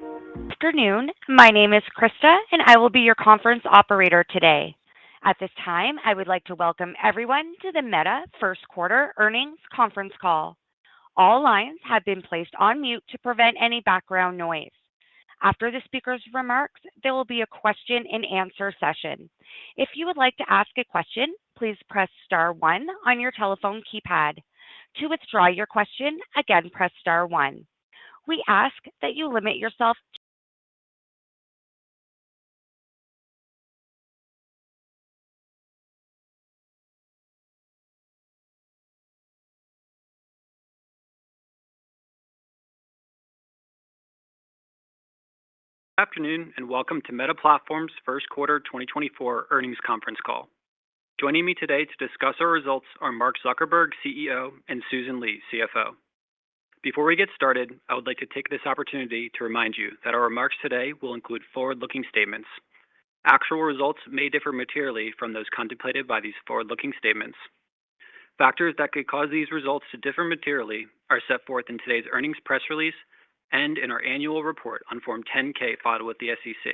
Afternoon. My name is Krista, and I will be your conference operator today. At this time, I would like to welcome everyone to the Meta First Quarter Earnings Conference Call. All lines have been placed on mute to prevent any background noise. After the speaker's remarks, there will be a question and answer session. If you would like to ask a question, please press star one on your telephone keypad. To withdraw your question, again press star one. We ask that you limit yourself. Good afternoon, and welcome to Meta Platforms' first quarter 2024 earnings conference call. Joining me today to discuss our results are Mark Zuckerberg, CEO, and Susan Li, CFO. Before we get started, I would like to take this opportunity to remind you that our remarks today will include forward-looking statements. Actual results may differ materially from those contemplated by these forward-looking statements. Factors that could cause these results to differ materially are set forth in today's earnings press release and in our annual report on Form 10-K filed with the SEC.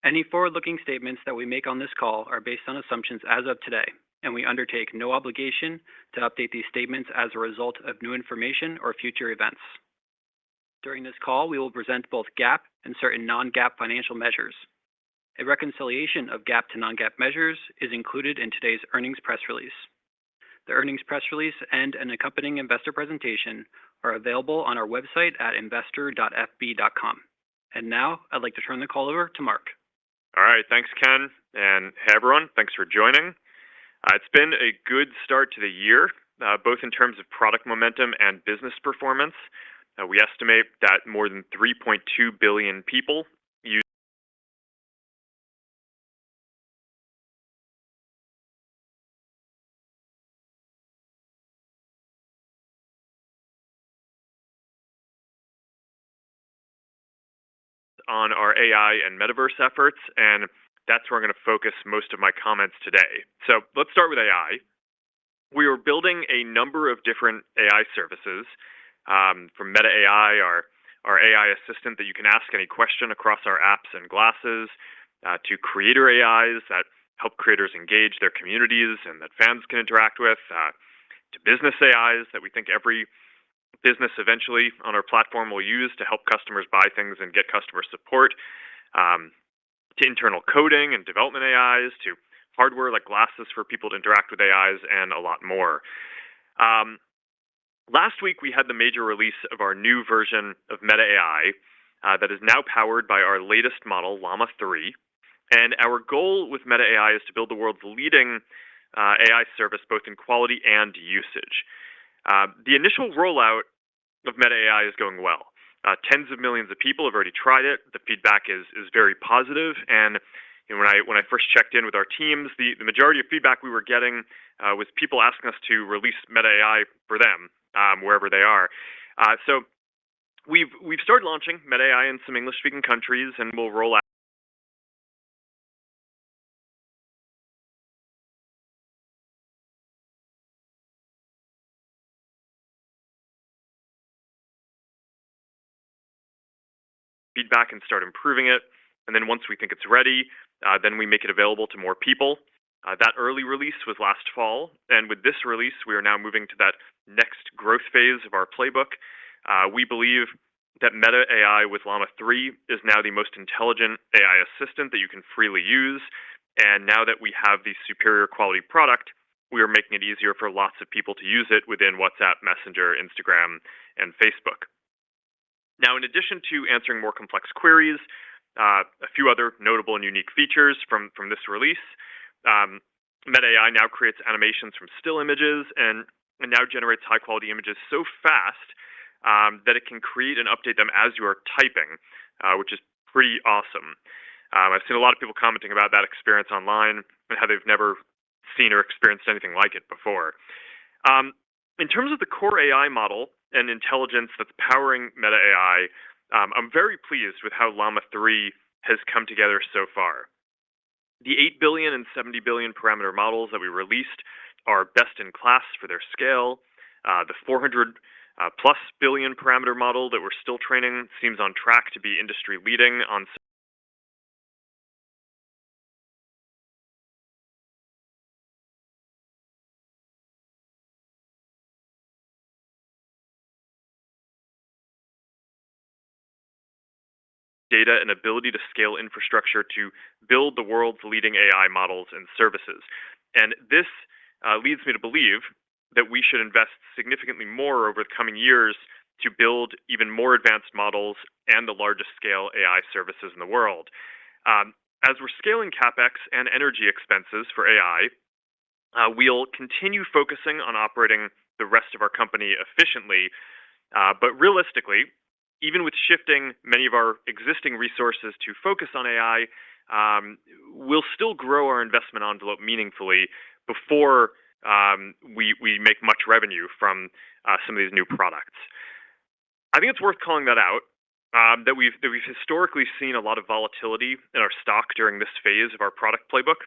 Any forward-looking statements that we make on this call are based on assumptions as of today, and we undertake no obligation to update these statements as a result of new information or future events. During this call, we will present both GAAP and certain non-GAAP financial measures. A reconciliation of GAAP to non-GAAP measures is included in today's earnings press release. The earnings press release and an accompanying investor presentation are available on our website at investor.fb.com. And now, I'd like to turn the call over to Mark. All right, thanks, Ken. And hey, everyone, thanks for joining. It's been a good start to the year, both in terms of product momentum and business performance. We estimate that more than 3.2 billion people use on our AI and metaverse efforts, and that's where I'm going to focus most of my comments today. So let's start with AI. We are building a number of different AI services, from Meta AI, our AI assistant that you can ask any question across our apps and glasses, to creator AIs that help creators engage their communities and that fans can interact with, to business AIs that we think every business eventually on our platform will use to help customers buy things and get customer support, to internal coding and development AIs, to hardware like glasses for people to interact with AIs, and a lot more. Last week, we had the major release of our new version of Meta AI that is now powered by our latest model, Llama 3. And our goal with Meta AI is to build the world's leading AI service, both in quality and usage. The initial rollout of Meta AI is going well. Tens of millions of people have already tried it. The feedback is very positive, and when I first checked in with our teams, the majority of feedback we were getting was people asking us to release Meta AI for them wherever they are. So we've started launching Meta AI in some English-speaking countries, and we'll roll out feedback and start improving it. And then once we think it's ready, then we make it available to more people. That early release was last fall, and with this release, we are now moving to that next growth phase of our playbook. We believe that Meta AI with Llama 3 is now the most intelligent AI assistant that you can freely use, and now that we have the superior quality product, we are making it easier for lots of people to use it within WhatsApp, Messenger, Instagram, and Facebook. Now, in addition to answering more complex queries, a few other notable and unique features from this release. Meta AI now creates animations from still images and now generates high-quality images so fast that it can create and update them as you are typing, which is pretty awesome. I've seen a lot of people commenting about that experience online and how they've never seen or experienced anything like it before. In terms of the core AI model and intelligence that's powering Meta AI, I'm very pleased with how Llama 3 has come together so far. The 8 billion and 70 billion parameter models that we released are best in class for their scale. The 400 plus billion parameter model that we're still training seems on track to be industry leading on data and ability to scale infrastructure to build the world's leading AI models and services. And this leads me to believe that we should invest significantly more over the coming years to build even more advanced models and the largest scale AI services in the world. As we're scaling CapEx and energy expenses for AI, we'll continue focusing on operating the rest of our company efficiently, but realistically, even with shifting many of our existing resources to focus on AI, we'll still grow our investment envelope meaningfully before we make much revenue from some of these new products. I think it's worth calling that out. That we've historically seen a lot of volatility in our stock during this phase of our product playbook,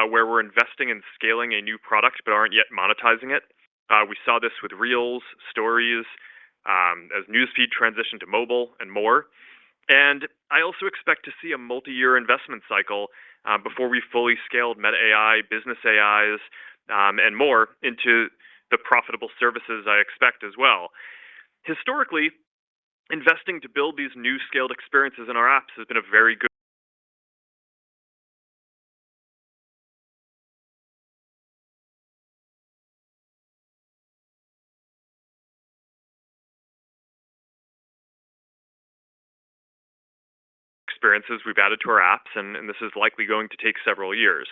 where we're investing in scaling a new product but aren't yet monetizing it. We saw this with Reels, Stories, as Newsfeed transitioned to mobile, and more. And I also expect to see a multi-year investment cycle before we fully scaled Meta AI, business AIs, and more into the profitable services I expect as well. Historically, investing to build these new scaled experiences in our apps has been a very good experiences we've added to our apps, and this is likely going to take several years.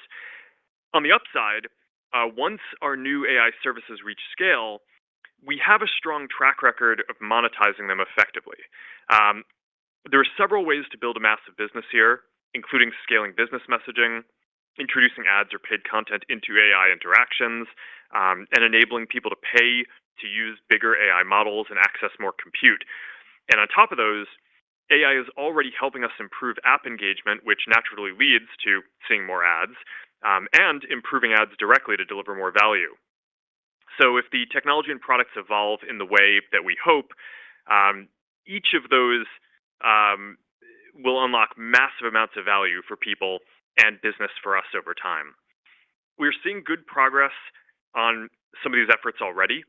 On the upside, once our new AI services reach scale, we have a strong track record of monetizing them effectively. There are several ways to build a massive business here, including scaling business messaging, introducing ads or paid content into AI interactions, and enabling people to pay to use bigger AI models and access more compute. And on top of those, AI is already helping us improve app engagement, which naturally leads to seeing more ads, and improving ads directly to deliver more value. So if the technology and products evolve in the way that we hope, each of those will unlock massive amounts of value for people and business for us over time. We're seeing good progress on some of these efforts already.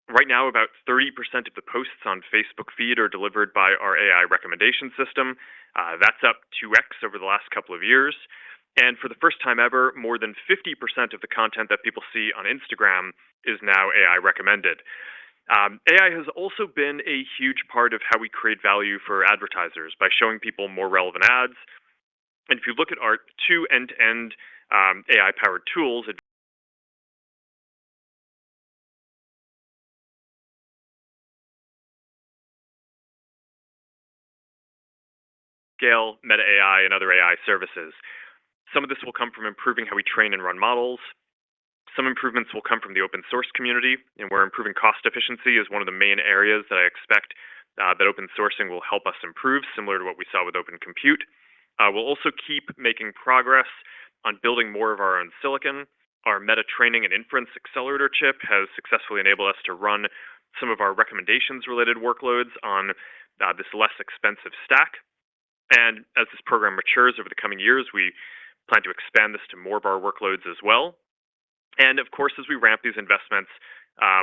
Right now, about 30% of the posts on Facebook feed are delivered by our AI recommendation system. That's up 2x over the last couple of years. And for the first time ever, more than 50% of the content that people see on Instagram is now AI recommended. AI has also been a huge part of how we create value for advertisers by showing people more relevant ads. And if you look at our two end-to-end AI-powered tools, scale, Meta AI, and other AI services. Some of this will come from improving how we train and run models. Some improvements will come from the open source community, and where improving cost efficiency is one of the main areas that I expect that open sourcing will help us improve, similar to what we saw with Open Compute. We'll also keep making progress on building more of our own silicon. Our Meta Training and Inference Accelerator chip has successfully enabled us to run some of our recommendations-related workloads on this less expensive stack. And as this program matures over the coming years, we plan to expand this to more of our workloads as well. And of course, as we ramp these investments,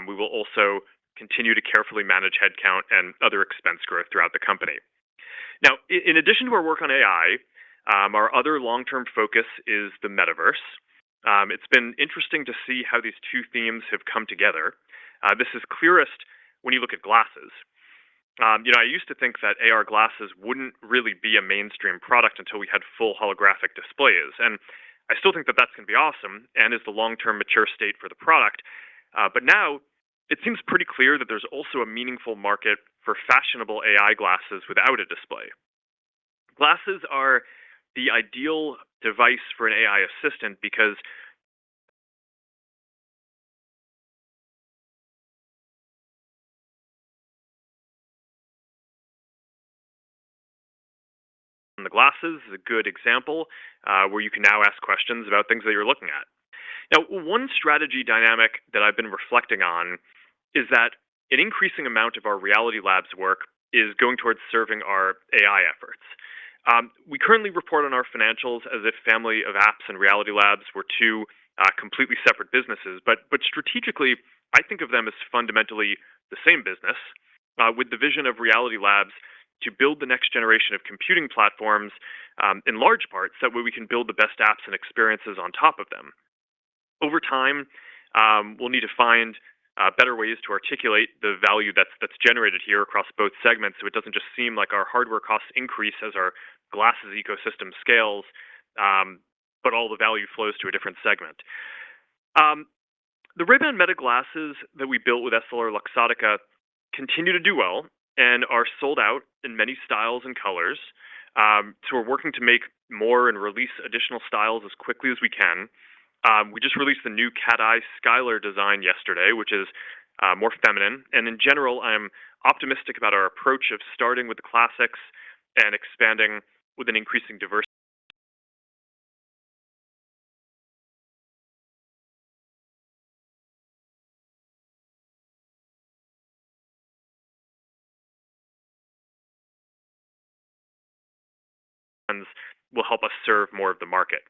we will also continue to carefully manage headcount and other expense growth throughout the company. Now, in addition to our work on AI, our other long-term focus is the metaverse. It's been interesting to see how these two themes have come together. This is clearest when you look at glasses. I used to think that AR glasses wouldn't really be a mainstream product until we had full holographic displays. And I still think that that's going to be awesome and is the long-term mature state for the product. But now it seems pretty clear that there's also a meaningful market for fashionable AI glasses without a display. Glasses are the ideal device for an AI assistant because the glasses is a good example where you can now ask questions about things that you're looking at. Now, one strategy dynamic that I've been reflecting on is that an increasing amount of our Reality Labs work is going towards serving our AI efforts. We currently report on our financials as if Family of Apps and Reality Labs were two completely separate businesses, but strategically, I think of them as fundamentally the same business, with the vision of Reality Labs to build the next generation of computing platforms in large part so that way we can build the best apps and experiences on top of them. Over time, we'll need to find better ways to articulate the value that's generated here across both segments, so it doesn't just seem like our hardware costs increase as our glasses ecosystem scales, but all the value flows to a different segment. The Ray-Ban Meta glasses that we built with EssilorLuxottica continue to do well and are sold out in many styles and colors. So we're working to make more and release additional styles as quickly as we can. We just released the new Cat Eye Skylar design yesterday, which is more feminine. And in general, I'm optimistic about our approach of starting with the classics and expanding with an increasing diversity will help us serve more of the market.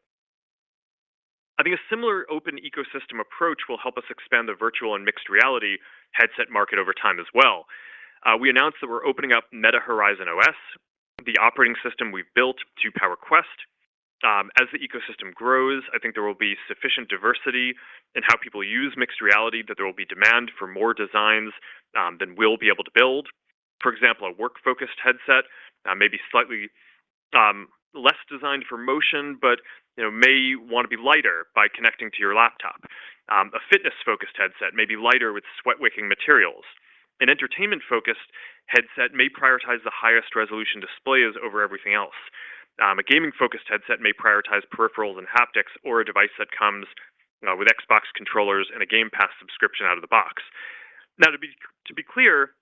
I think a similar open ecosystem approach will help us expand the virtual and mixed reality headset market over time as well. We announced that we're opening up Meta Horizon OS, the operating system we've built to power Quest. As the ecosystem grows, I think there will be sufficient diversity in how people use mixed reality that there will be demand for more designs than we'll be able to build. For example, a work-focused headset may be slightly less designed for motion, but may want to be lighter by connecting to your laptop. A fitness-focused headset may be lighter with sweat-wicking materials. An entertainment-focused headset may prioritize the highest resolution displays over everything else. A gaming-focused headset may prioritize peripherals and haptics, or a device that comes with Xbox controllers and a Game Pass subscription out of the box. Now, to be clear,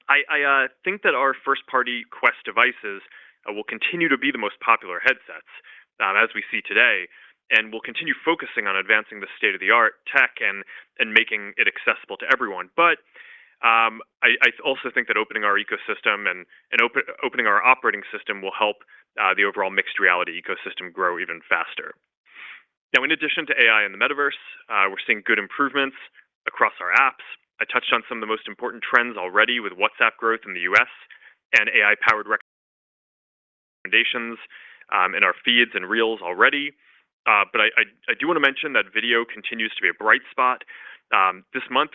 I think that our first-party Quest devices will continue to be the most popular headsets, as we see today, and we'll continue focusing on advancing the state-of-the-art tech and making it accessible to everyone. But I also think that opening our ecosystem and opening our operating system will help the overall mixed reality ecosystem grow even faster. Now, in addition to AI and the metaverse, we're seeing good improvements across our apps. I touched on some of the most important trends already with WhatsApp growth in the US and AI-powered recommendations in our feeds and Reels already. But I do want to mention that video continues to be a bright spot. This month,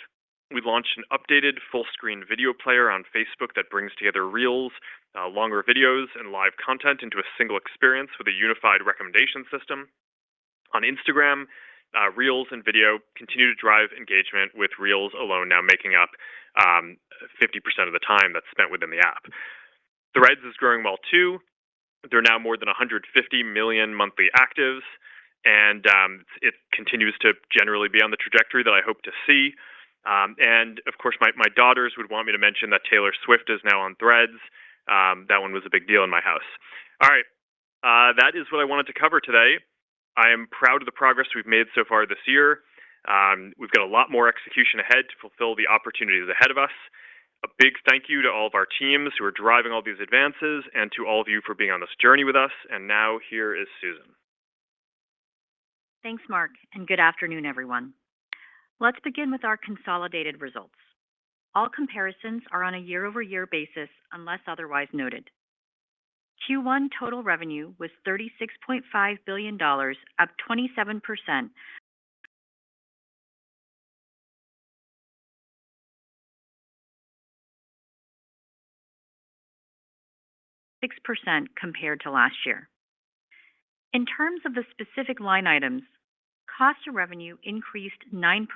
we launched an updated full-screen video player on Facebook that brings together Reels, longer videos, and live content into a single experience with a unified recommendation system. On Instagram, Reels and video continue to drive engagement, with Reels alone now making up 50% of the time that's spent within the app. Threads is growing well too. There are now more than 150 million monthly actives, and it continues to generally be on the trajectory that I hope to see. And of course, my daughters would want me to mention that Taylor Swift is now on Threads. That one was a big deal in my house. All right, that is what I wanted to cover today. I am proud of the progress we've made so far this year. We've got a lot more execution ahead to fulfill the opportunities ahead of us. A big thank you to all of our teams who are driving all these advances, and to all of you for being on this journey with us. And now here is Susan. Thanks, Mark, and good afternoon, everyone. Let's begin with our consolidated results. All comparisons are on a year-over-year basis unless otherwise noted. Q1 total revenue was $36.5 billion, up 27%. 6% compared to last year. In terms of the specific line items, cost of revenue increased 9%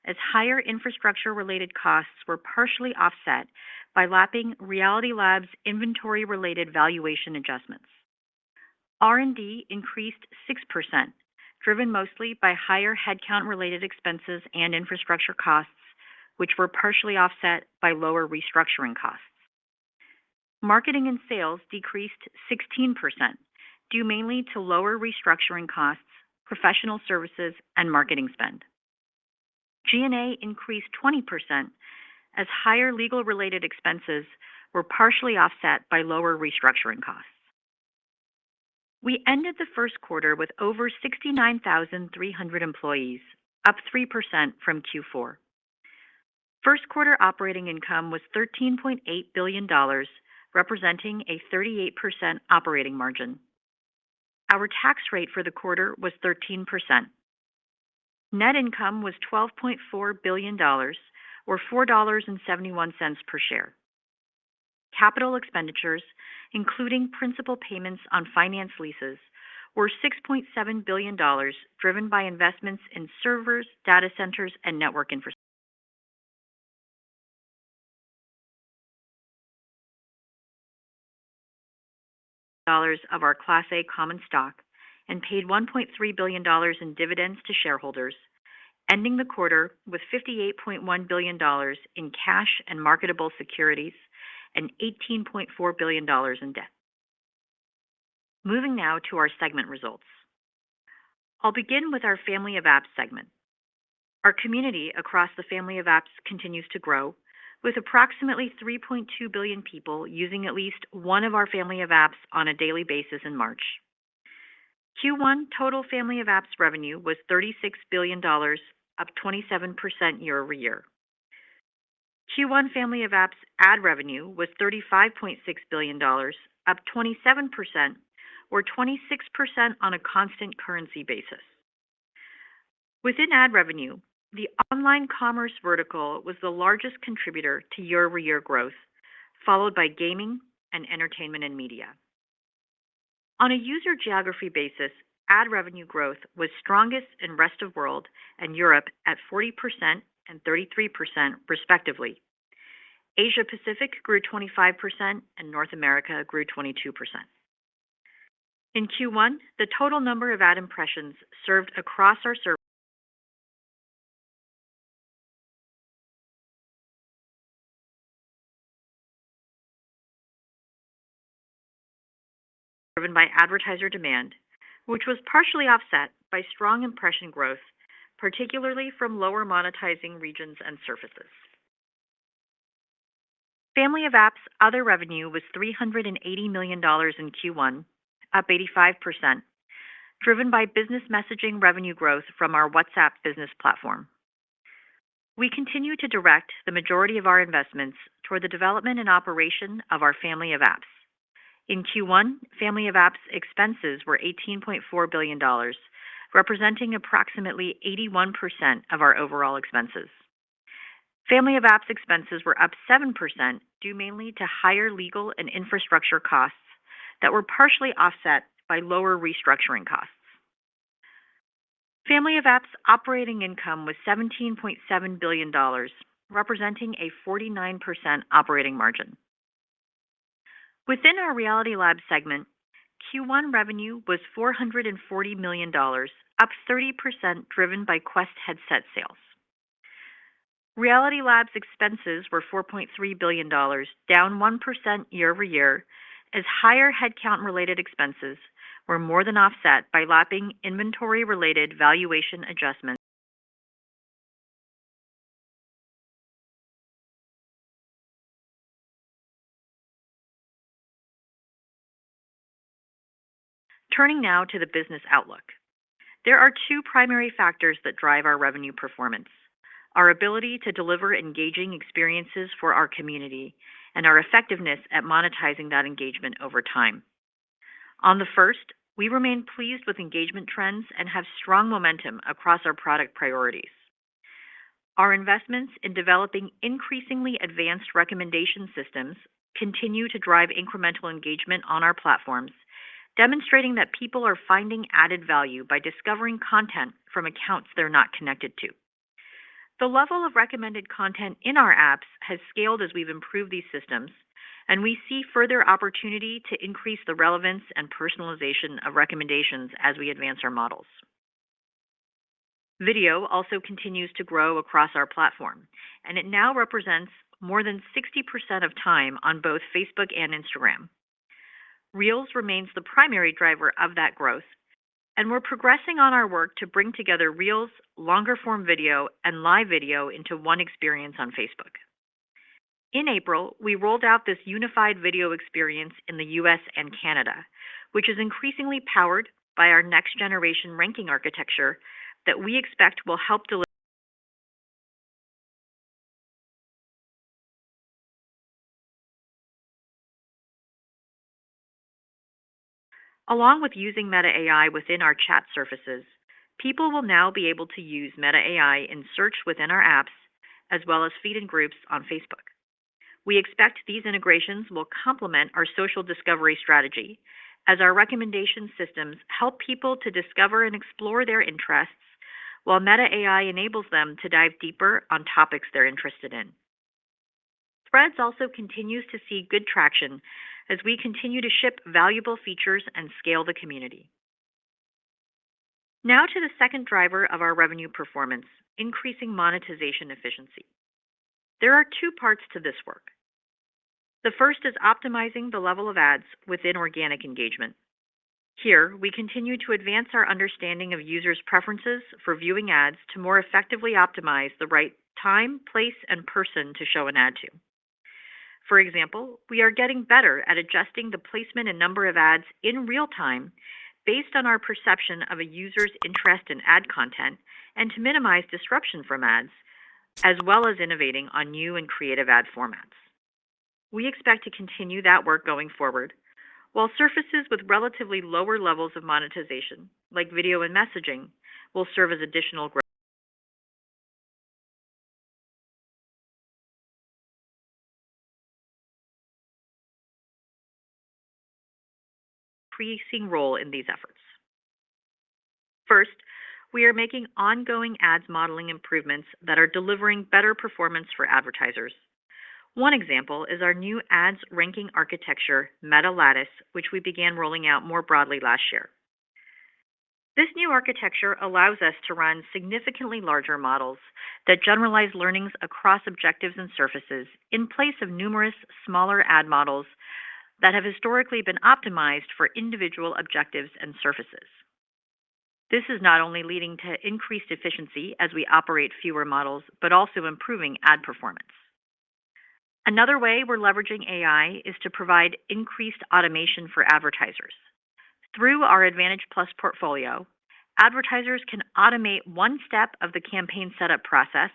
as higher infrastructure-related costs were partially offset by lapping Reality Labs' inventory-related valuation adjustments. R&D increased 6%, driven mostly by higher headcount-related expenses and infrastructure costs, which were partially offset by lower restructuring costs. Marketing and sales decreased 16%, due mainly to lower restructuring costs, professional services, and marketing spend. G&A increased 20%, as higher legal-related expenses were partially offset by lower restructuring costs. We ended the first quarter with over 69,300 employees, up 3% from Q4. First quarter operating income was $13.8 billion, representing a 38% operating margin. Our tax rate for the quarter was 13%. Net income was $12.4 billion, or $4.71 per share. Capital expenditures, including principal payments on finance leases, were $6.7 billion, driven by investments in servers, data centers, and network infrastructure. Of our Class A common stock and paid $1.3 billion in dividends to shareholders, ending the quarter with $58.1 billion in cash and marketable securities and $18.4 billion in debt. Moving now to our segment results. I'll begin with our Family of Apps segment. Our community across the Family of Apps continues to grow, with approximately 3.2 billion people using at least one of our Family of Apps on a daily basis in March. Q1 total Family of Apps revenue was $36 billion, up 27% year over year. Q1 Family of Apps ad revenue was $35.6 billion, up 27%, or 26% on a constant currency basis. Within ad revenue, the online commerce vertical was the largest contributor to year-over-year growth, followed by gaming and entertainment and media. On a user geography basis, ad revenue growth was strongest in Rest of World and Europe at 40% and 33%, respectively. Asia Pacific grew 25% and North America grew 22%. In Q1, the total number of ad impressions served across our service driven by advertiser demand, which was partially offset by strong impression growth, particularly from lower monetizing regions and surfaces. Family of Apps other revenue was $380 million in Q1, up 85%, driven by business messaging revenue growth from our WhatsApp business platform. We continue to direct the majority of our investments toward the development and operation of our Family of Apps. In Q1, Family of Apps expenses were $18.4 billion, representing approximately 81% of our overall expenses. Family of Apps expenses were up 7%, due mainly to higher legal and infrastructure costs that were partially offset by lower restructuring costs. Family of Apps operating income was $17.7 billion, representing a 49% operating margin. Within our Reality Labs segment, Q1 revenue was $440 million, up 30%, driven by Quest headset sales. Reality Labs expenses were $4.3 billion, down 1% year over year, as higher headcount-related expenses were more than offset by lapping inventory-related valuation adjustments. Turning now to the business outlook. There are two primary factors that drive our revenue performance: our ability to deliver engaging experiences for our community and our effectiveness at monetizing that engagement over time. On the first, we remain pleased with engagement trends and have strong momentum across our product priorities. Our investments in developing increasingly advanced recommendation systems continue to drive incremental engagement on our platforms, demonstrating that people are finding added value by discovering content from accounts they're not connected to. The level of recommended content in our apps has scaled as we've improved these systems, and we see further opportunity to increase the relevance and personalization of recommendations as we advance our models. Video also continues to grow across our platform, and it now represents more than 60% of time on both Facebook and Instagram. Reels remains the primary driver of that growth, and we're progressing on our work to bring together Reels, longer-form video, and live video into one experience on Facebook. In April, we rolled out this unified video experience in the US and Canada, which is increasingly powered by our next generation ranking architecture that we expect will help deliver. Along with using Meta AI within our chat surfaces, people will now be able to use Meta AI in search within our apps, as well as feed in groups on Facebook. We expect these integrations will complement our social discovery strategy, as our recommendation systems help people to discover and explore their interests, while Meta AI enables them to dive deeper on topics they're interested in. Threads also continues to see good traction as we continue to ship valuable features and scale the community. Now to the second driver of our revenue performance, increasing monetization efficiency. There are two parts to this work. The first is optimizing the level of ads within organic engagement. Here, we continue to advance our understanding of users' preferences for viewing ads to more effectively optimize the right time, place, and person to show an ad to. For example, we are getting better at adjusting the placement and number of ads in real time based on our perception of a user's interest in ad content and to minimize disruption from ads, as well as innovating on new and creative ad formats. We expect to continue that work going forward, while surfaces with relatively lower levels of monetization, like video and messaging, will serve as additional growth. Increasing role in these efforts. First, we are making ongoing ads modeling improvements that are delivering better performance for advertisers. One example is our new ads ranking architecture, Meta Lattice, which we began rolling out more broadly last year. This new architecture allows us to run significantly larger models that generalize learnings across objectives and surfaces in place of numerous smaller ad models that have historically been optimized for individual objectives and surfaces. This is not only leading to increased efficiency as we operate fewer models, but also improving ad performance. Another way we're leveraging AI is to provide increased automation for advertisers. Through our Advantage Plus portfolio, advertisers can automate one step of the campaign setup process,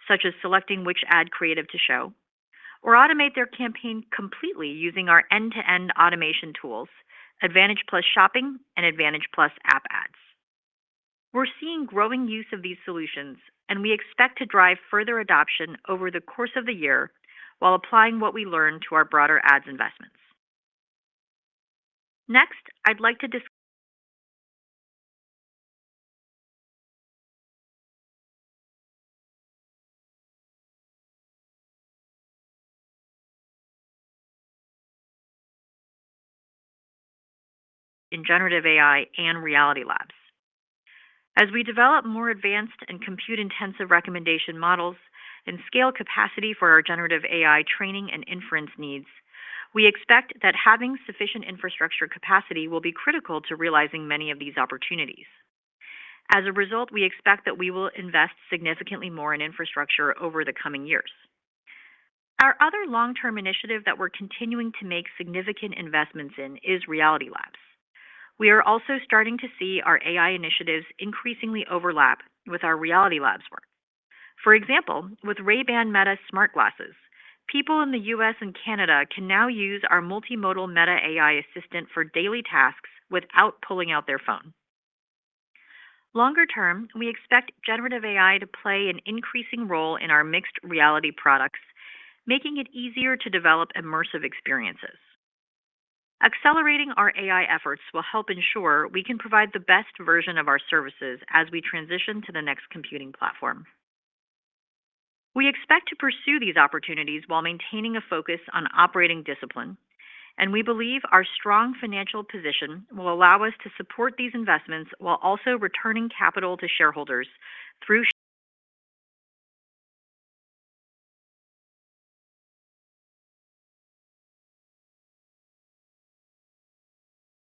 such as selecting which ad creative to show, or automate their campaign completely using our end-to-end automation tools, Advantage Plus Shopping and Advantage Plus App Ads. We're seeing growing use of these solutions, and we expect to drive further adoption over the course of the year while applying what we learn to our broader ads investments. Next, I'd like to discuss in generative AI and Reality Labs. As we develop more advanced and compute-intensive recommendation models and scale capacity for our generative AI training and inference needs, we expect that having sufficient infrastructure capacity will be critical to realizing many of these opportunities. As a result, we expect that we will invest significantly more in infrastructure over the coming years. Our other long-term initiative that we're continuing to make significant investments in is Reality Labs. We are also starting to see our AI initiatives increasingly overlap with our Reality Labs work. For example, with Ray-Ban Meta smart glasses, people in the US and Canada can now use our multimodal Meta AI assistant for daily tasks without pulling out their phone. Longer term, we expect generative AI to play an increasing role in our mixed reality products, making it easier to develop immersive experiences. Accelerating our AI efforts will help ensure we can provide the best version of our services as we transition to the next computing platform. We expect to pursue these opportunities while maintaining a focus on operating discipline, and we believe our strong financial position will allow us to support these investments while also returning capital to shareholders through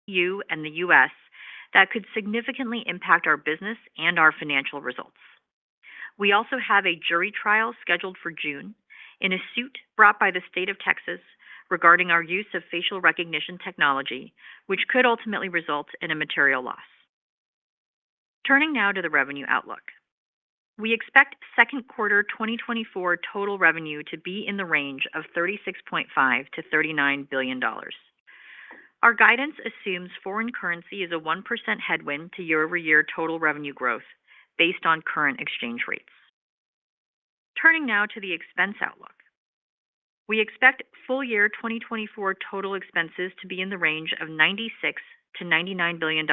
EU and the US that could significantly impact our business and our financial results. We also have a jury trial scheduled for June, in a suit brought by the state of Texas regarding our use of facial recognition technology, which could ultimately result in a material loss. Turning now to the revenue outlook. We expect second quarter 2024 total revenue to be in the range of $36.5 to $39 billion. Our guidance assumes foreign currency is a 1% headwind to year-over-year total revenue growth based on current exchange rates. Turning now to the expense outlook. We expect full year 2024 total expenses to be in the range of $96 to $99 billion,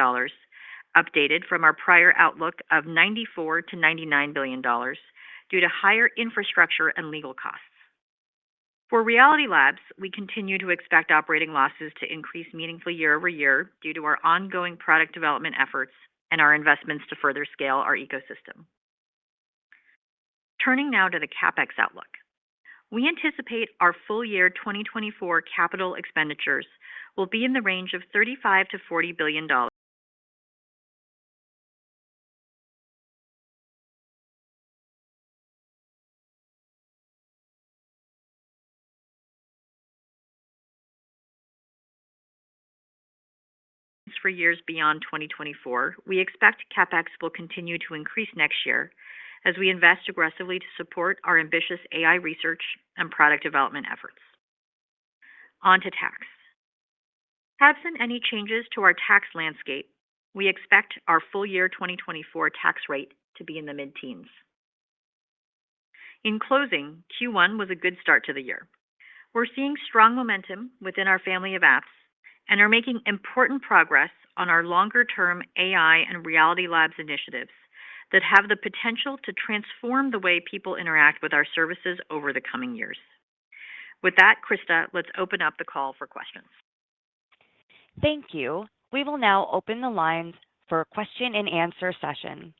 updated from our prior outlook of $94 to $99 billion due to higher infrastructure and legal costs. For Reality Labs, we continue to expect operating losses to increase meaningfully year over year due to our ongoing product development efforts and our investments to further scale our ecosystem. Turning now to the CapEx outlook. We anticipate our full year 2024 capital expenditures will be in the range of $35 to $40 billion. For years beyond 2024, we expect CapEx will continue to increase next year as we invest aggressively to support our ambitious AI research and product development efforts. On to tax. Absent any changes to our tax landscape, we expect our full year 2024 tax rate to be in the mid-teens. In closing, Q1 was a good start to the year. We're seeing strong momentum within our family of apps and are making important progress on our longer-term AI and Reality Labs initiatives that have the potential to transform the way people interact with our services over the coming years. With that, Krista, let's open up the call for questions. Thank you. We will now open the lines for a question and answer session.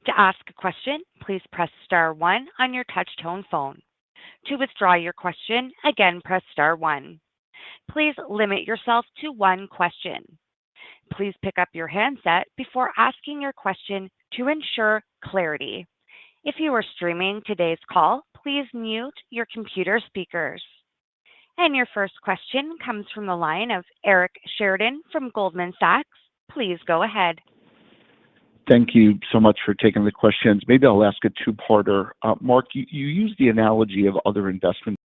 To ask a question, please press star 1 on your touch-tone phone. To withdraw your question, again, press star 1. Please limit yourself to one question. Please pick up your handset before asking your question to ensure clarity. If you are streaming today's call, please mute your computer speakers. And your first question comes from the line of Eric Sheridan from Goldman Sachs. Please go ahead. Thank you so much for taking the questions. Maybe I'll ask a two-parter. Mark, you used the analogy of other investment.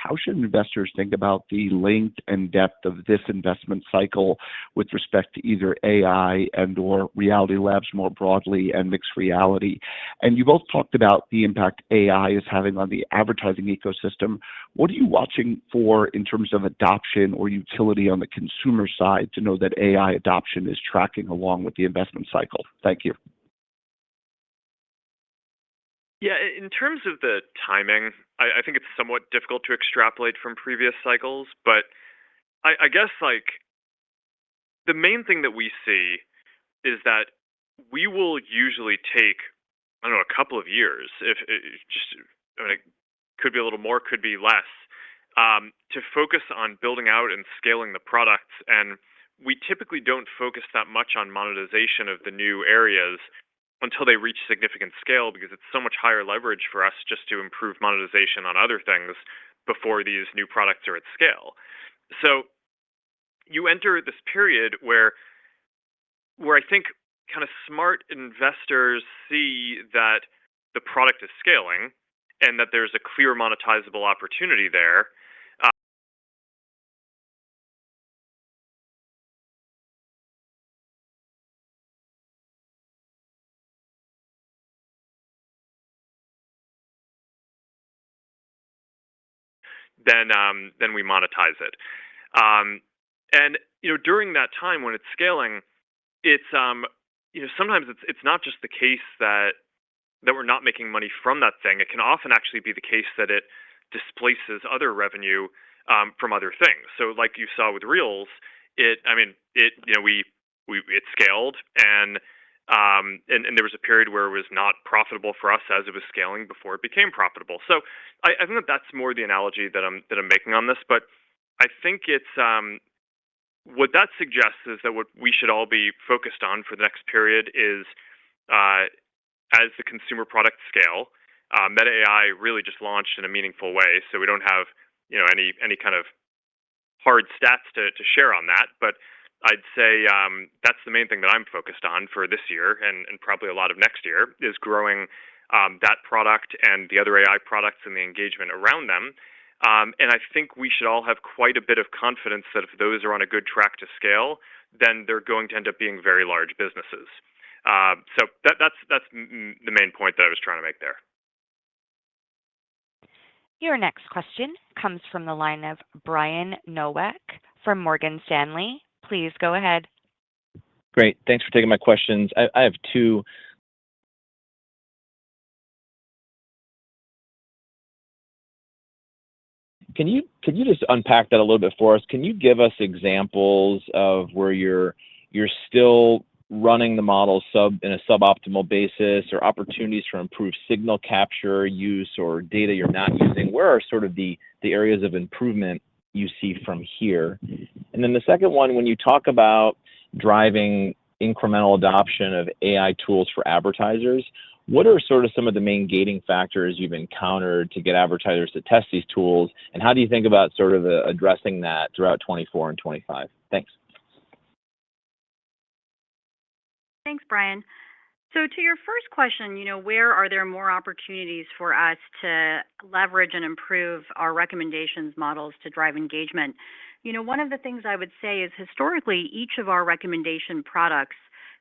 How should investors think about the length and depth of this investment cycle with respect to either AI and or Reality Labs more broadly and mixed reality? And you both talked about the impact AI is having on the advertising ecosystem. What are you watching for in terms of adoption or utility on the consumer side to know that AI adoption is tracking along with the investment cycle? Thank you. Yeah, in terms of the timing, I think it's somewhat difficult to extrapolate from previous cycles, but I guess like the main thing that we see is that we will usually take, I don't know, a couple of years, if it just, I mean, it could be a little more, could be less, to focus on building out and scaling the products. And we typically don't focus that much on monetization of the new areas until they reach significant scale, because it's so much higher leverage for us just to improve monetization on other things before these new products are at scale. So you enter this period where I think kind of smart investors see that the product is scaling and that there's a clear monetizable opportunity there. Then we monetize it. And during that time when it's scaling, it's sometimes it's not just the case that we're not making money from that thing. It can often actually be the case that it displaces other revenue from other things. So like you saw with Reels, it scaled and there was a period where it was not profitable for us as it was scaling before it became profitable. So I think that that's more the analogy that I'm making on this. But I think it's what that suggests is that what we should all be focused on for the next period is as the consumer products scale, Meta AI really just launched in a meaningful way. So we don't have any kind of hard stats to share on that, but I'd say that's the main thing that I'm focused on for this year and probably a lot of next year is growing that product and the other AI products and the engagement around them. And I think we should all have quite a bit of confidence that if those are on a good track to scale, then they're going to end up being very large businesses. So that's the main point that I was trying to make there. Your next question comes from the line of Brian Nowak from Morgan Stanley. Please go ahead. Great. Thanks for taking my questions. I have two. Can you just unpack that a little bit for us? Can you give us examples of where you're still running the model in a suboptimal basis, or opportunities for improved signal capture use, or data you're not using? Where are sort of the areas of improvement you see from here? And then the second one, when you talk about driving incremental adoption of AI tools for advertisers, what are sort of some of the main gating factors you've encountered to get advertisers to test these tools, and how do you think about sort of addressing that throughout 24 and 25? Thanks. Thanks, Brian. So to your first question, where are there more opportunities for us to leverage and improve our recommendations models to drive engagement? One of the things I would say is historically, each of our recommendation products,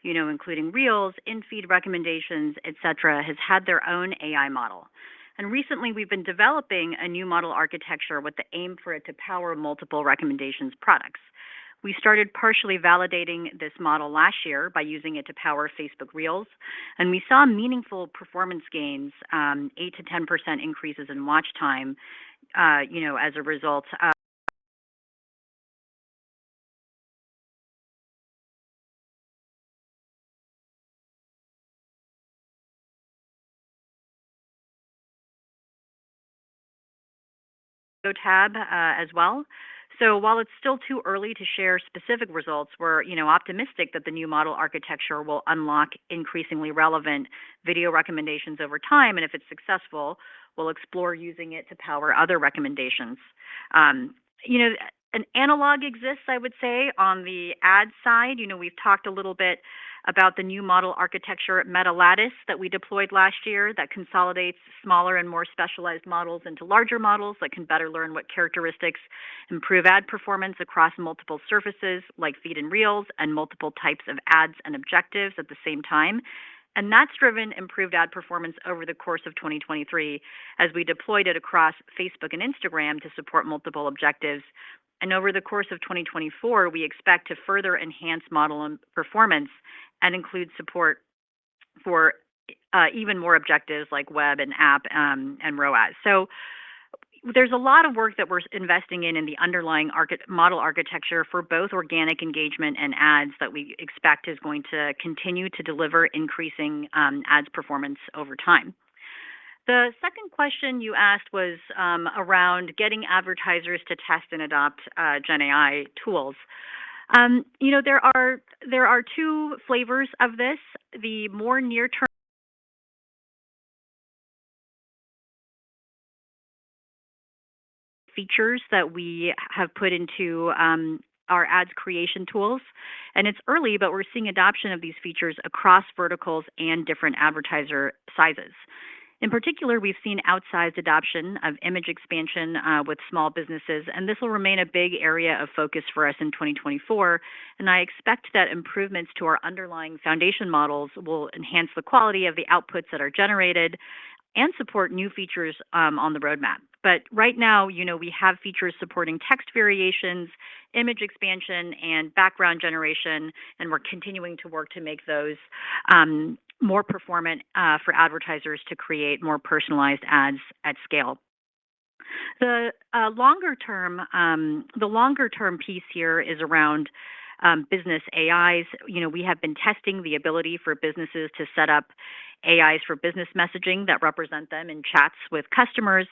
including Reels, in-feed recommendations, et cetera, has had their own AI model. And recently, we've been developing a new model architecture with the aim for it to power multiple recommendations products. We started partially validating this model last year by using it to power Facebook Reels, and we saw meaningful performance gains, 8 to 10% increases in watch time, as a result. Tab as well. So while it's still too early to share specific results, we're optimistic that the new model architecture will unlock increasingly relevant video recommendations over time, and if it's successful, we'll explore using it to power other recommendations. An analog exists, I would say, on the ad side. We've talked a little bit about the new model architecture at Meta Lattice that we deployed last year that consolidates smaller and more specialized models into larger models that can better learn what characteristics improve ad performance across multiple surfaces like feed and Reels and multiple types of ads and objectives at the same time. And that's driven improved ad performance over the course of 2023 as we deployed it across Facebook and Instagram to support multiple objectives. And over the course of 2024, we expect to further enhance model performance and include support for even more objectives like web and app and ROAS. So there's a lot of work that we're investing in the underlying model architecture for both organic engagement and ads that we expect is going to continue to deliver increasing ads performance over time. The second question you asked was around getting advertisers to test and adopt Gen AI tools. There are two flavors of this. The more near-term features that we have put into our ads creation tools. And it's early, but we're seeing adoption of these features across verticals and different advertiser sizes. In particular, we've seen outsized adoption of image expansion with small businesses, and this will remain a big area of focus for us in 2024. And I expect that improvements to our underlying foundation models will enhance the quality of the outputs that are generated and support new features on the roadmap. But right now, we have features supporting text variations, image expansion, and background generation, and we're continuing to work to make those more performant for advertisers to create more personalized ads at scale. The longer term piece here is around business AIs. We have been testing the ability for businesses to set up AIs for business messaging that represent them in chats with customers,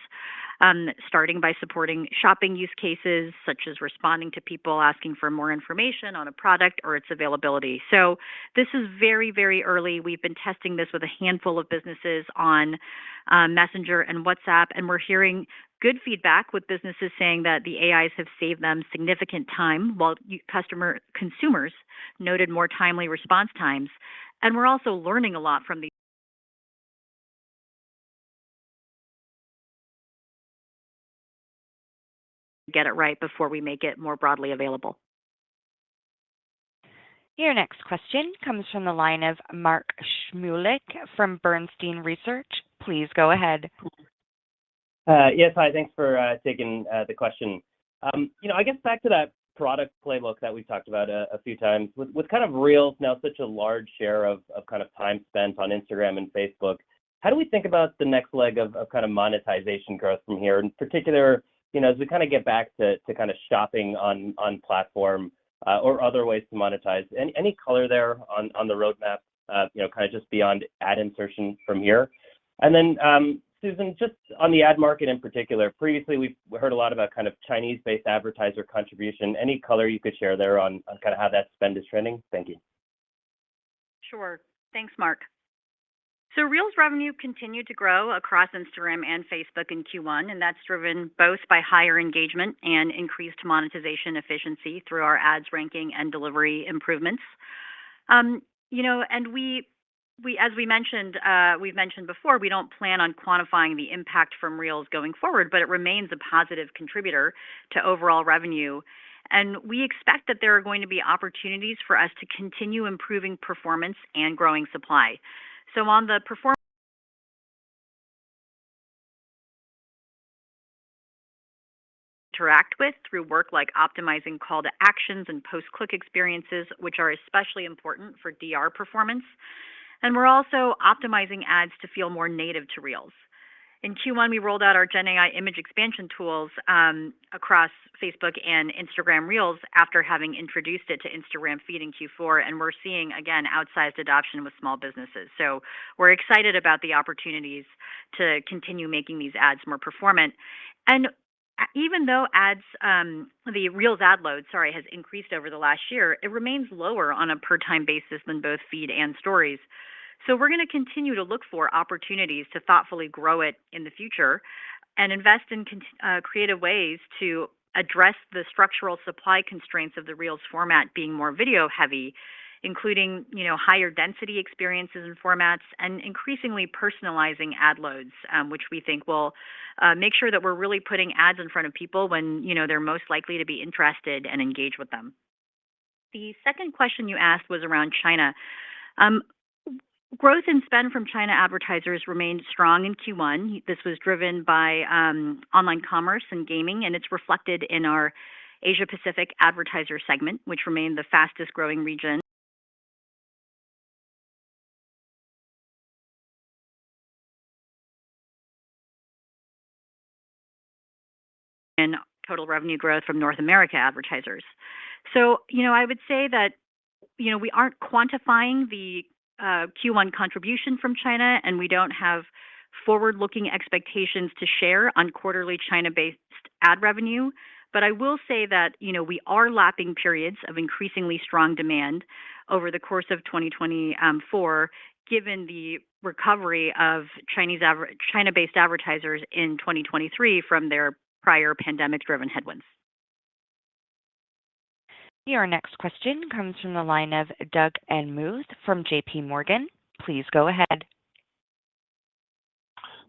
starting by supporting shopping use cases, such as responding to people asking for more information on a product or its availability. So this is very, very early. We've been testing this with a handful of businesses on Messenger and WhatsApp, and we're hearing good feedback with businesses saying that the AIs have saved them significant time, while consumers noted more timely response times. And we're also learning a lot from these. Get it right before we make it more broadly available. Your next question comes from the line of Mark Shmulik from Bernstein Research. Please go ahead. Yes, hi. Thanks for taking the question. I guess back to that product playbook that we've talked about a few times, with kind of Reels now such a large share of kind of time spent on Instagram and Facebook, how do we think about the next leg of kind of monetization growth from here? In particular, as we kind of get back to kind of shopping on platform or other ways to monetize, any color there on the roadmap, kind of just beyond ad insertion from here? And then, Susan, just on the ad market in particular, previously we've heard a lot about kind of Chinese-based advertiser contribution. Any color you could share there on kind of how that spend is trending? Thank you. Sure. Thanks, Mark. So Reels revenue continued to grow across Instagram and Facebook in Q1, and that's driven both by higher engagement and increased monetization efficiency through our ads ranking and delivery improvements. And as we've mentioned before, we don't plan on quantifying the impact from Reels going forward, but it remains a positive contributor to overall revenue. And we expect that there are going to be opportunities for us to continue improving performance and growing supply. So on the performance, interact with through work like optimizing call to actions and post-click experiences, which are especially important for DR performance. And we're also optimizing ads to feel more native to Reels. In Q1, we rolled out our Gen AI image expansion tools across Facebook and Instagram Reels after having introduced it to Instagram Feed in Q4, and we're seeing, again, outsized adoption with small businesses. So we're excited about the opportunities to continue making these ads more performant. And even though the Reels ad load, has increased over the last year, it remains lower on a per-time basis than both Feed and Stories. So we're going to continue to look for opportunities to thoughtfully grow it in the future and invest in creative ways to address the structural supply constraints of the Reels format being more video heavy, including higher density experiences and formats, and increasingly personalizing ad loads, which we think will make sure that we're really putting ads in front of people when they're most likely to be interested and engage with them. The second question you asked was around China. Growth in spend from China advertisers remained strong in Q1. This was driven by online commerce and gaming, and it's reflected in our Asia Pacific advertiser segment, which remained the fastest growing region. And total revenue growth from North America advertisers. So, I would say that, we aren't quantifying the Q1 contribution from China, and we don't have forward-looking expectations to share on quarterly China-based ad revenue. But I will say that, we are lapping periods of increasingly strong demand over the course of 2024, given the recovery of China-based advertisers in 2023 from their prior pandemic-driven headwinds. Your next question comes from the line of Doug Anmuth from JP Morgan. Please go ahead.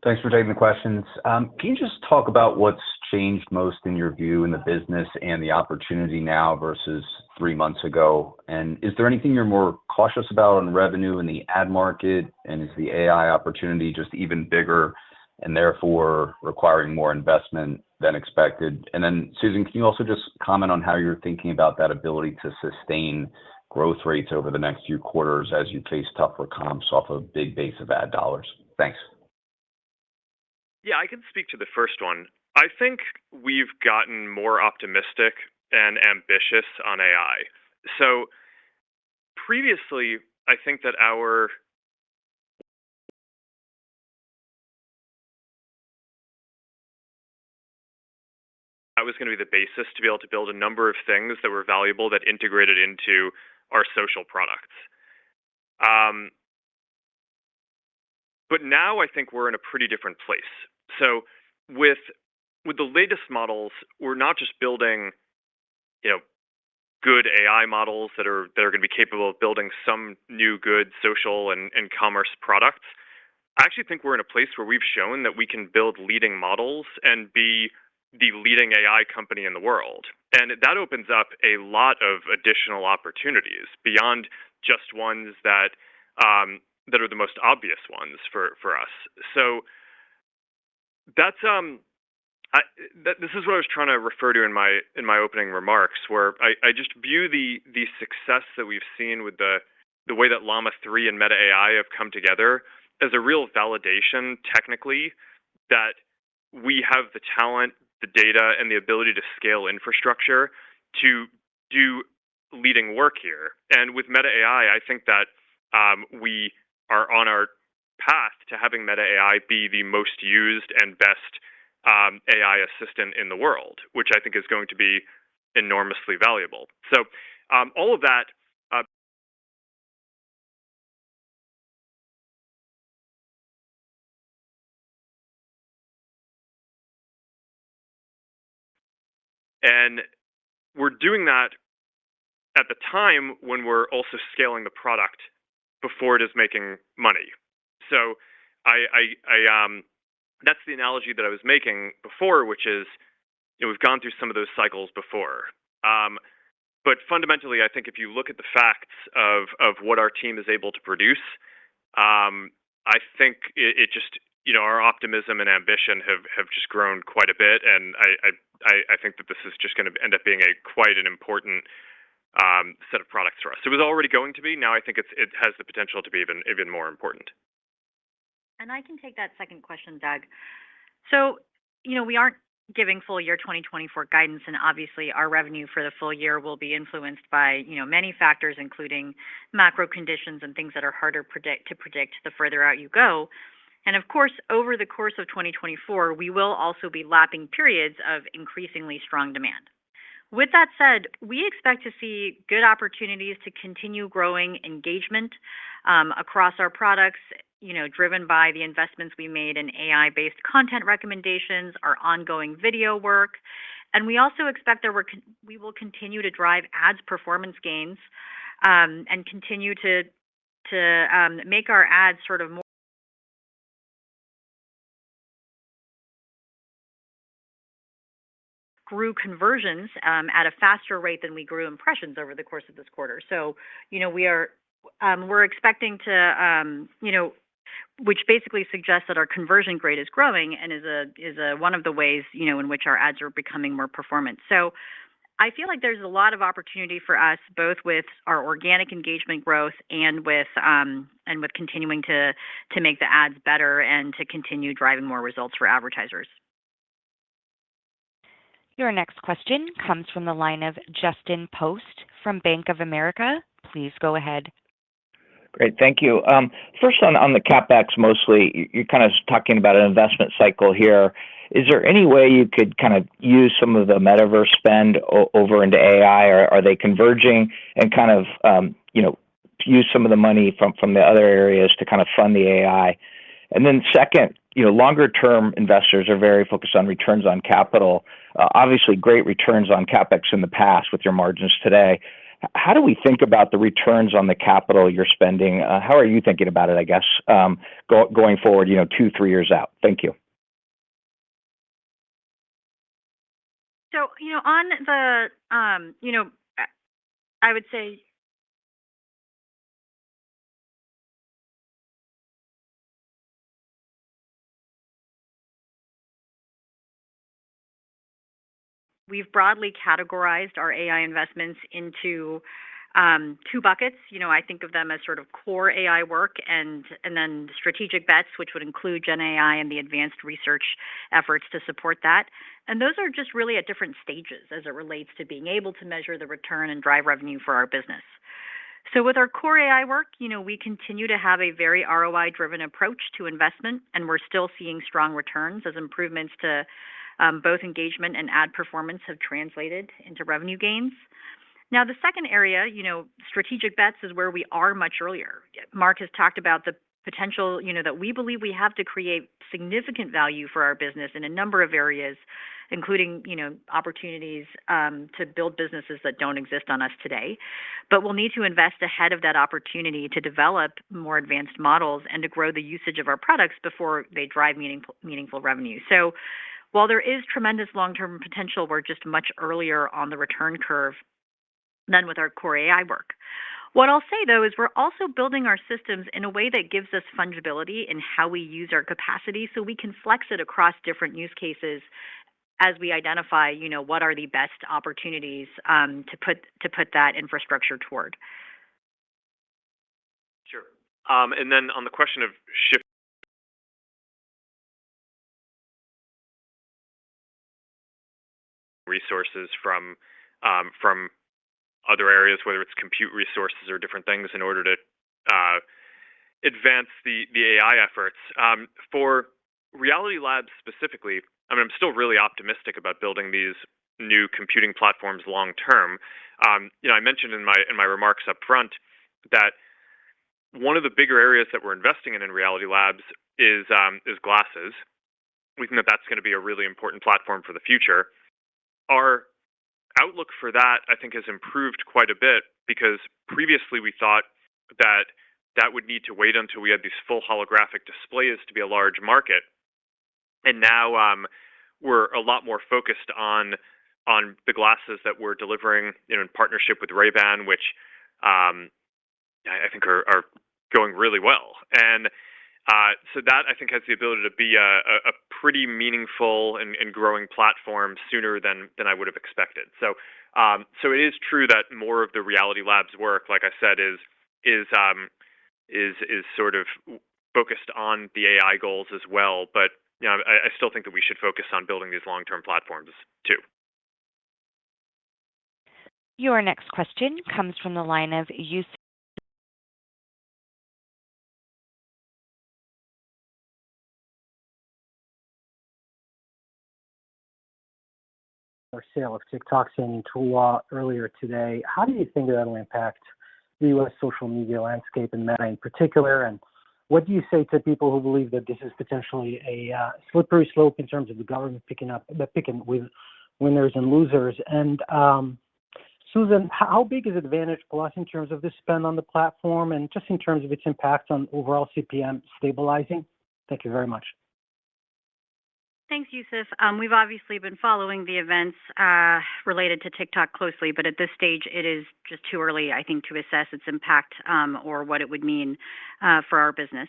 Thanks for taking the questions. Can you just talk about what's changed most in your view in the business and the opportunity now versus 3 months ago? And is there anything you're more cautious about on revenue in the ad market? And is the AI opportunity just even bigger and therefore requiring more investment than expected? And then, Susan, can you also just comment on how you're thinking about that ability to sustain growth rates over the next few quarters as you face tougher comps off a big base of ad dollars? Thanks. Yeah, I can speak to the first one. I think we've gotten more optimistic and ambitious on AI. So previously, I think that our that was going to be the basis to be able to build a number of things that were valuable that integrated into our social products. But now I think we're in a pretty different place. So with the latest models, we're not just building, good AI models that are going to be capable of building some new good social and commerce products. I actually think we're in a place where we've shown that we can build leading models and be the leading AI company in the world. And that opens up a lot of additional opportunities beyond just ones that are the most obvious ones for us. So that's this is what I was trying to refer to in my opening remarks, where I just view the success that we've seen with the way that Llama 3 and Meta AI have come together as a real validation technically that we have the talent, the data, and the ability to scale infrastructure to do leading work here. And with Meta AI, I think that we are on our path to having Meta AI be the most used and best AI assistant in the world, which I think is going to be enormously valuable. So all of that. And we're doing that at the time when we're also scaling the product before it is making money. So that's the analogy that I was making before, which is, we've gone through some of those cycles before. But fundamentally, I think if you look at the facts of what our team is able to produce, I think it just, our optimism and ambition have just grown quite a bit, and I think that this is just going to end up being quite an important set of products for us. It was already going to be. Now I think it has the potential to be even more important. And I can take that second question, Doug. So, we aren't giving full year 2024 guidance, and obviously our revenue for the full year will be influenced by, many factors, including macro conditions and things that are harder to predict the further out you go. And of course, over the course of 2024, we will also be lapping periods of increasingly strong demand. With that said, we expect to see good opportunities to continue growing engagement across our products, driven by the investments we made in AI-based content recommendations, our ongoing video work. And we also expect that we will continue to drive ads performance gains and continue to make our ads sort of more grew conversions at a faster rate than we grew impressions over the course of this quarter. So, we're expecting to, which basically suggests that our conversion rate is growing and is one of the ways, in which our ads are becoming more performant. So I feel like there's a lot of opportunity for us, both with our organic engagement growth and with continuing to make the ads better and to continue driving more results for advertisers. Your next question comes from the line of Justin Post from Bank of America. Please go ahead. Great, thank you. First on the CapEx, mostly, you're kind of talking about an investment cycle here. Is there any way you could kind of use some of the metaverse spend over into AI, or are they converging, and kind of use some of the money from the other areas to kind of fund the AI? And then second, longer term investors are very focused on returns on capital. Obviously, great returns on CapEx in the past with your margins today. How do we think about the returns on the capital you're spending? How are you thinking about it, I guess, going forward, 2-3 years out? Thank you. So, on the, I would say, we've broadly categorized our AI investments into two buckets. I think of them as sort of core AI work and then strategic bets, which would include Gen AI and the advanced research efforts to support that. And those are just really at different stages as it relates to being able to measure the return and drive revenue for our business. So with our core AI work, we continue to have a very ROI-driven approach to investment, and we're still seeing strong returns as improvements to Both engagement and ad performance have translated into revenue gains. Now, the second area, strategic bets is where we are much earlier. Mark has talked about the potential, that we believe we have to create significant value for our business in a number of areas, including, opportunities to build businesses that don't exist on us today. But we'll need to invest ahead of that opportunity to develop more advanced models and to grow the usage of our products before they drive meaningful revenue. So while there is tremendous long-term potential, we're just much earlier on the return curve than with our core AI work. What I'll say, though, is we're also building our systems in a way that gives us fungibility in how we use our capacity so we can flex it across different use cases as we identify, what are the best opportunities to put that infrastructure toward. Sure. And then on the question of shift resources from other areas, whether it's compute resources or different things, in order to advance the AI efforts. For Reality Labs specifically, I'm still really optimistic about building these new computing platforms long term. I mentioned in my remarks up front that one of the bigger areas that we're investing in Reality Labs is glasses. We think that that's going to be a really important platform for the future. Our outlook for that, I think, has improved quite a bit, because previously we thought that would need to wait until we had these full holographic displays to be a large market. And now we're a lot more focused on the glasses that we're delivering in partnership with Ray-Ban, which I think are going really well. And so that, I think, has the ability to be a pretty meaningful and growing platform sooner than I would have expected. So it is true that more of the Reality Labs work, like I said, is sort of focused on the AI goals as well. But I still think that we should focus on building these long-term platforms too. Your next question comes from the line of Yusuf. Or sale of TikTok saying into law earlier today. How do you think that will impact the U.S. social media landscape and Meta in particular? And what do you say to people who believe that this is potentially a slippery slope in terms of the government picking with winners and losers? And Susan, how big is Advantage Plus in terms of the spend on the platform and just in terms of its impact on overall CPM stabilizing? Thank you very much. Thanks, Yusuf. We've obviously been following the events related to TikTok closely, but at this stage, it is just too early, I think, to assess its impact or what it would mean for our business.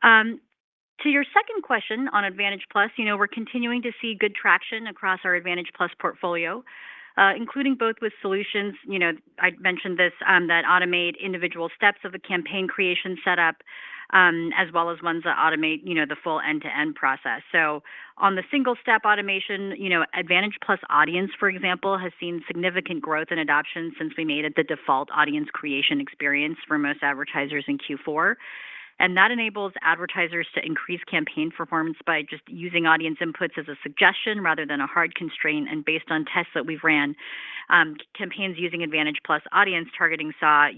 To your second question on Advantage Plus, we're continuing to see good traction across our Advantage Plus portfolio, including both with solutions, I mentioned this, that automate individual steps of the campaign creation setup, as well as ones that automate, the full end-to-end process. So on the single-step automation, Advantage Plus Audience, for example, has seen significant growth in adoption since we made it the default audience creation experience for most advertisers in Q4. And that enables advertisers to increase campaign performance by just using audience inputs as a suggestion rather than a hard constraint. And based on tests that we've ran, campaigns using Advantage Plus Audience targeting saw,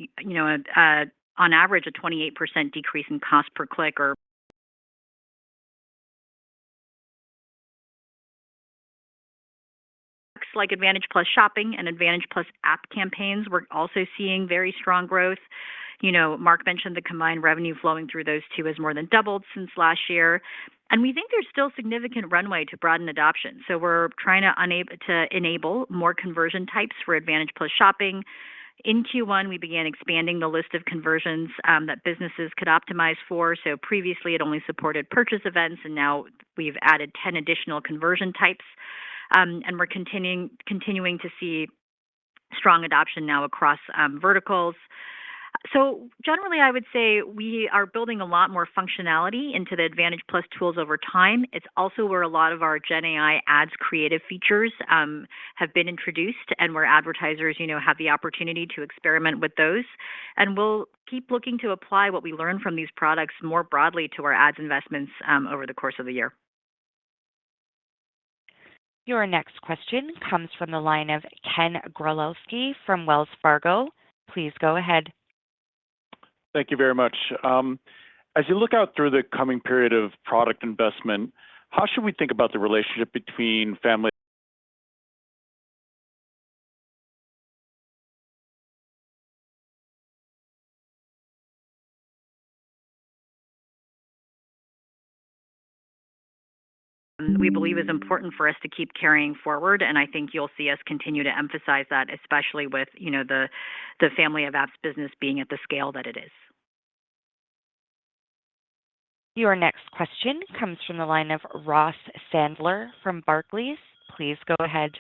on average, a 28% decrease in cost per click, or like Advantage Plus Shopping and Advantage Plus App campaigns. We're also seeing very strong growth. Mark mentioned the combined revenue flowing through those two has more than doubled since last year. And we think there's still significant runway to broaden adoption. So we're trying to enable more conversion types for Advantage Plus Shopping. In Q1, we began expanding the list of conversions that businesses could optimize for. So previously, it only supported purchase events, and now we've added 10 additional conversion types. And we're continuing to see strong adoption now across verticals. So generally, I would say we are building a lot more functionality into the Advantage Plus tools over time. It's also where a lot of our Gen AI ads creative features have been introduced, and where advertisers, have the opportunity to experiment with those. And we'll keep looking to apply what we learn from these products more broadly to our ads investments over the course of the year. Your next question comes from the line of Ken Grolowski from Wells Fargo. Please go ahead. Thank you very much. As you look out through the coming period of product investment, how should we think about the relationship between family we believe is important for us to keep carrying forward, and I think you'll see us continue to emphasize that, especially with the family of apps business being at the scale that it is. Your next question comes from the line of Ross Sandler from Barclays. Please go ahead.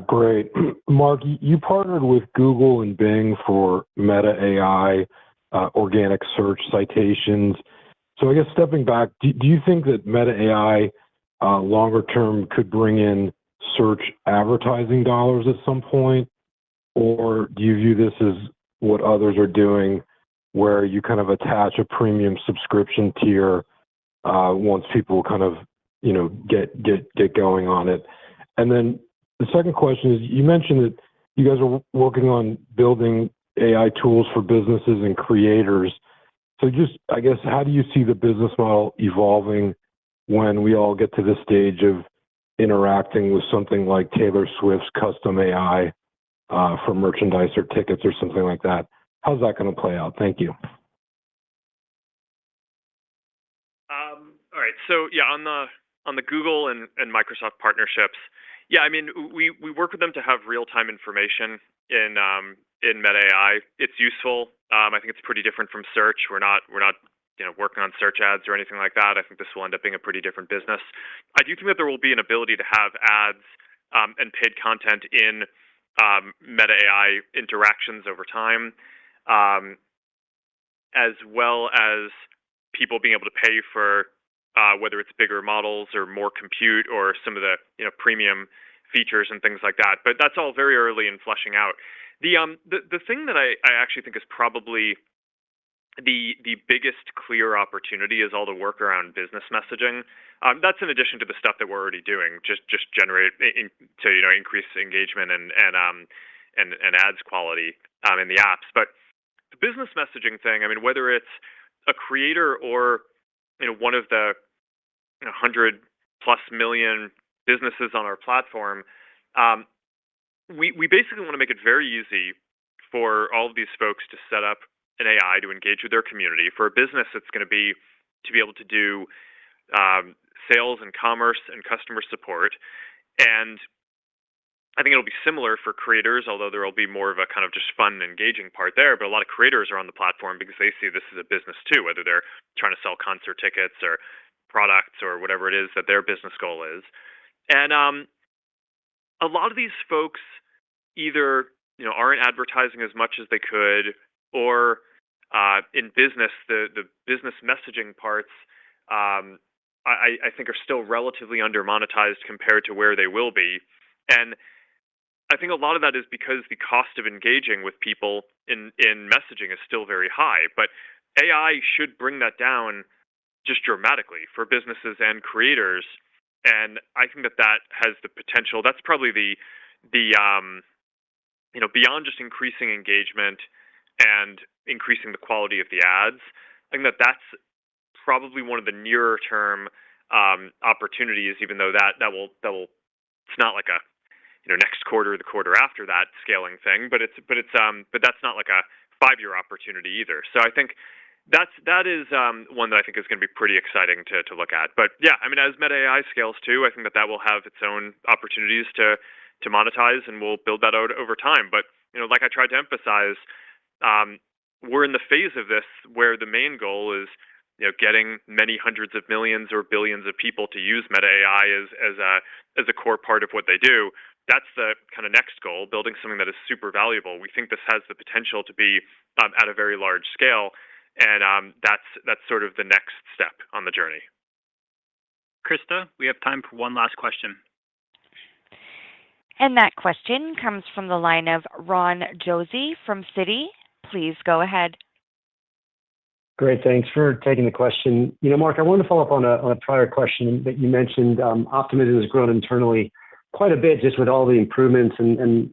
Great. Mark, you partnered with Google and Bing for Meta AI organic search citations. So I guess stepping back, do you think that Meta AI longer term could bring in search advertising dollars at some point? Or do you view this as what others are doing, where you kind of attach a premium subscription tier once people kind of get going on it? And then the second question is, you mentioned that you guys are working on building AI tools for businesses and creators. So just, I guess, how do you see the business model evolving when we all get to the stage of interacting with something like Taylor Swift's custom AI for merchandise or tickets or something like that? How's that going to play out? Thank you. All right. So yeah, on the Google and Microsoft partnerships, yeah, I mean, we work with them to have real-time information in Meta AI. It's useful. I think it's pretty different from search. We're not working on search ads or anything like that. I think this will end up being a pretty different business. I do think that there will be an ability to have ads and paid content in Meta AI interactions over time, as well as people being able to pay for whether it's bigger models or more compute or some of the premium features and things like that. But that's all very early in fleshing out. The thing that I actually think is probably the biggest clear opportunity is all the work around business messaging. That's in addition to the stuff that we're already doing, just generate to increase engagement and ads quality in the apps. But the business messaging thing, I mean, whether it's a creator or one of the 100+ million businesses on our platform, we basically want to make it very easy for all of these folks to set up an AI to engage with their community. For a business, it's going to be able to do sales and commerce and customer support. And I think it'll be similar for creators, although there will be more of a kind of just fun and engaging part there. But a lot of creators are on the platform because they see this as a business too, whether they're trying to sell concert tickets or products or whatever it is that their business goal is. And a lot of these folks either aren't advertising as much as they could, or in business, the business messaging parts I think are still relatively under monetized compared to where they will be. And I think a lot of that is because the cost of engaging with people in messaging is still very high. But AI should bring that down just dramatically for businesses and creators. And I think that has the potential. That's probably the beyond just increasing engagement and increasing the quality of the ads. I think that's probably one of the nearer term opportunities. Even though that will it's not like a next quarter or the quarter after that scaling thing, but that's not like a 5-year opportunity either. So I think that is one that I think is going to be pretty exciting to look at. But yeah, I mean, as Meta AI scales too, I think that will have its own opportunities to monetize, and we'll build that out over time. But like I tried to emphasize, we're in the phase of this where the main goal is getting many hundreds of millions or billions of people to use Meta AI as a core part of what they do. That's the kind of next goal, building something that is super valuable. We think this has the potential to be at a very large scale, and that's sort of the next step on the journey. Krista, we have time for one last question. And that question comes from the line of Ron Josey from Citi. Please go ahead. Great. Thanks for taking the question. Mark, I wanted to follow up on a prior question that you mentioned. Optimism has grown internally quite a bit just with all the improvements and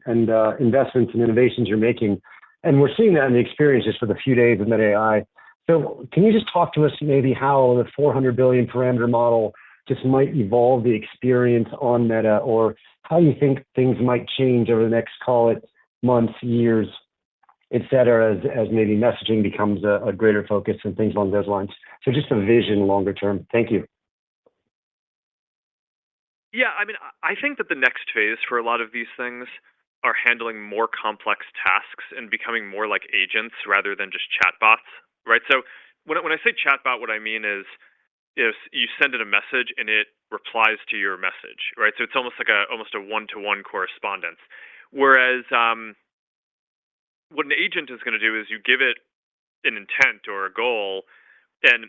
investments and innovations you're making. And we're seeing that in the experience just for the few days of Meta AI. So can you just talk to us maybe how the 400 billion parameter model just might evolve the experience on Meta, or how you think things might change over the next, call it, months, years, et cetera, as maybe messaging becomes a greater focus and things along those lines. So just a vision longer term. Thank you. Yeah, I mean, I think that the next phase for a lot of these things are handling more complex tasks and becoming more like agents rather than just chatbots, right? So when I say chatbot, what I mean is you send it a message and it replies to your message, right? So it's almost like almost a one-to-one correspondence. Whereas what an agent is going to do is you give it an intent or a goal, and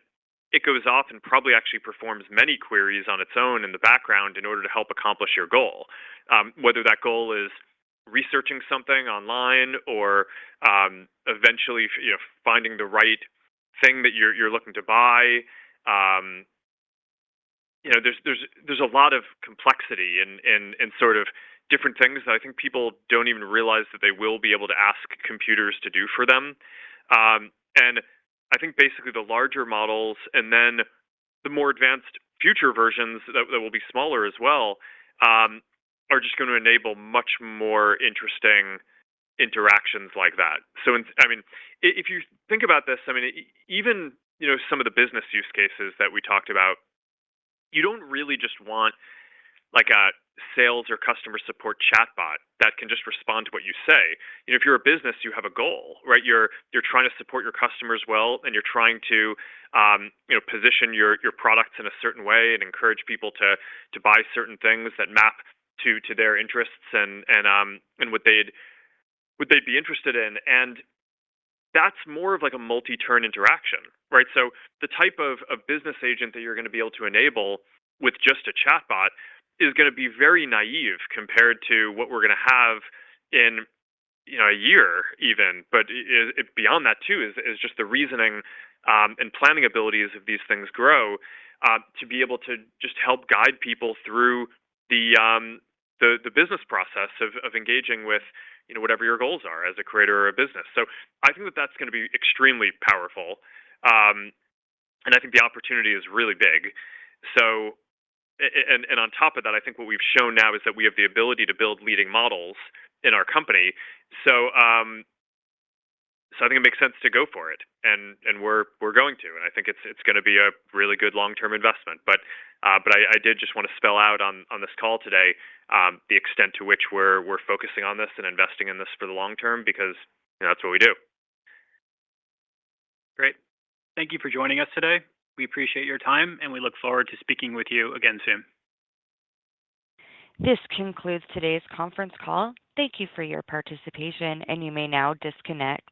it goes off and probably actually performs many queries on its own in the background in order to help accomplish your goal. Whether that goal is researching something online or eventually finding the right thing that you're looking to buy. There's a lot of complexity in sort of different things that I think people don't even realize that they will be able to ask computers to do for them. And I think basically the larger models and then the more advanced future versions that will be smaller as well are just going to enable much more interesting interactions like that. So, if you think about this, even some of the business use cases that we talked about, you don't really just want like a sales or customer support chatbot that can just respond to what you say. If you're a business, you have a goal, right? You're trying to support your customers well, and you're trying to position your products in a certain way and encourage people to buy certain things that map to their interests and what they'd be interested in. And that's more of like a multi-turn interaction, right? So the type of business agent that you're going to be able to enable with just a chatbot is going to be very naive compared to what we're going to have in a year even. But beyond that too is just the reasoning and planning abilities of these things grow to be able to just help guide people through the business process of engaging with whatever your goals are as a creator or a business. So I think that that's going to be extremely powerful, and I think the opportunity is really big. So, and on top of that, I think what we've shown now is that we have the ability to build leading models in our company. So, so I think it makes sense to go for it, and we're going to, and I think it's going to be a really good long-term investment. But I did just want to spell out on this call today the extent to which we're focusing on this and investing in this for the long term, because that's what we do. Great. Thank you for joining us today. We appreciate your time, and we look forward to speaking with you again soon. This concludes today's conference call. Thank you for your participation, and you may now disconnect.